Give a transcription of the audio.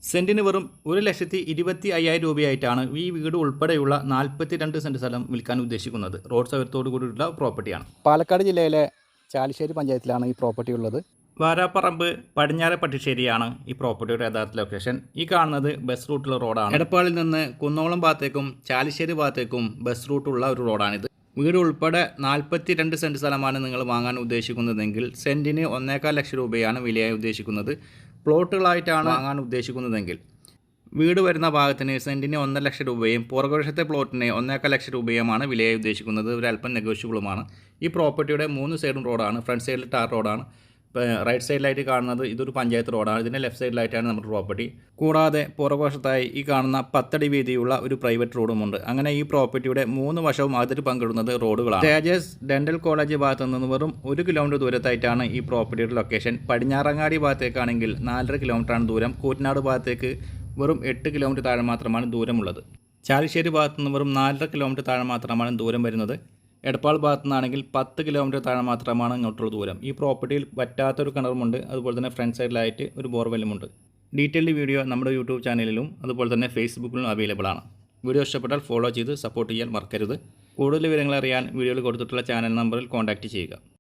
സെൻറ്റിന് വെറും 1,25,000 രൂപയായിട്ടാണ് ഈ വീട് ഉൾപ്പെടെയുള്ള 42 സെൻറ്റ് സ്ഥലം വിൽക്കാൻ ഉദ്ദേശിക്കുന്നത്. റോഡ് സൗകര്യത്തോടു കൂടിയുള്ള പ്രോപ്പർട്ടിയാണ്. പാലക്കാട് ജില്ലയിലെ ചാലിശ്ശേരി പഞ്ചായത്തിലാണ് ഈ പ്രോപ്പർട്ടി ഉള്ളത്. വാരാപ്പറമ്പ് പടിഞ്ഞാറെ പട്ടിശ്ശേരിയാണ് ഈ പ്രോപ്പർട്ടിയുടെ യഥാർത്ഥ ലൊക്കേഷൻ. ഈ കാണുന്നത് ബസ് റൂട്ടുള്ള റോഡാണ്. എടപ്പാളിൽ നിന്ന് കുന്നോളം ഭാഗത്തേക്കും ചാലിശ്ശേരി ഭാഗത്തേക്കും ബസ് റൂട്ടുള്ള ഒരു റോഡാണിത്. വീട് ഉൾപ്പെടെ 42 സെൻറ്റ് സ്ഥലമാണ് നിങ്ങൾ വാങ്ങാൻ ഉദ്ദേശിക്കുന്നതെങ്കിൽ സെൻറ്റിന് 1,4 ലക്ഷം രൂപയാണ് വിലയായി ഉദ്ദേശിക്കുന്നത്. പ്ലോട്ടുകളായിട്ടാണ് വാങ്ങാൻ ഉദ്ദേശിക്കുന്നതെങ്കിൽ വീട് വരുന്ന ഭാഗത്തിന് സെൻറ്റിന് 1,00,000 ലക്ഷം രൂപയും പുറകുവശത്തെ പ്ലോട്ടിന് 1,4 ലക്ഷം രൂപയുമാണ് വിലയായി ഉദ്ദേശിക്കുന്നത്. ഒരു അല്പം നെഗോഷ്യബിളുമാണ്. ഈ പ്രോപ്പർട്ടിയുടെ 3 സൈഡും റോഡാണ്. ഫ്രണ്ട് സൈഡിൽ ടാർ റോഡാണ്. റൈറ്റ് സൈഡിലായിട്ട് കാണുന്നത് ഇതൊരു പഞ്ചായത്ത് റോഡാണ്. ഇതിൻ്റെ ലെഫ്റ്റ് സൈഡിലായിട്ടാണ് നമ്മുടെ പ്രോപ്പർട്ടി. കൂടാതെ പുറകുവശത്തായി ഈ കാണുന്ന 10 അടി വീതിയുള്ള ഒരു പ്രൈവറ്റ് റോഡുമുണ്ട്. അങ്ങനെ ഈ പ്രോപ്പർട്ടിയുടെ 3 വശവും അതിൽ പങ്കിടുന്നത് റോഡുകളാണ്. തേജസ് ഡെൻ്റൽ കോളേജ് ഭാഗത്തു നിന്ന് വെറും 1 കിലോമീറ്റർ ദൂരത്തായിട്ടാണ് ഈ പ്രോപ്പർട്ടിയുടെ ലൊക്കേഷൻ. പടിഞ്ഞാറങ്ങാടി ഭാഗത്തേക്കാണെങ്കിൽ 4.5 കിലോമീറ്ററാണ് ദൂരം. കൂറ്റനാട് ഭാഗത്തേക്ക് വെറും 8 കിലോമീറ്റർ താഴെ മാത്രമാണ് ദൂരമുള്ളത്. ചാലിശ്ശേരി ഭാഗത്തു നിന്ന് വെറും 4.5 കിലോമീറ്റർ താഴെ മാത്രമാണ് ദൂരം വരുന്നത്. എടപ്പാൾ ഭാഗത്തു നിന്നാണെങ്കിൽ 10 കിലോമീറ്റർ താഴെ മാത്രമാണ് ഇങ്ങോട്ടുള്ള ദൂരം. ഈ പ്രോപ്പർട്ടിയിൽ പറ്റാത്തൊരു കിണറുമുണ്ട്. അതുപോലെ തന്നെ ഫ്രണ്ട് സൈഡിലായിട്ട് ഒരു ബോർവെല്ലുമുണ്ട്. ഡീറ്റെയിൽഡ് വീഡിയോ നമ്മുടെ യൂട്യൂബ് ചാനലിലും അതുപോലെ തന്നെ ഫേസ്ബുക്കിലും അവൈലബിൾ ആണ്. വീഡിയോ ഇഷ്ടപ്പെട്ടാൽ ഫോളോ ചെയ്ത് സപ്പോർട്ട് ചെയ്യാൻ മറക്കരുത്. കൂടുതൽ വിവരങ്ങൾ അറിയാൻ വീഡിയോയിൽ കൊടുത്തിട്ടുള്ള ചാനൽ നമ്പറിൽ കോൺടാക്റ്റ് ചെയ്യുക.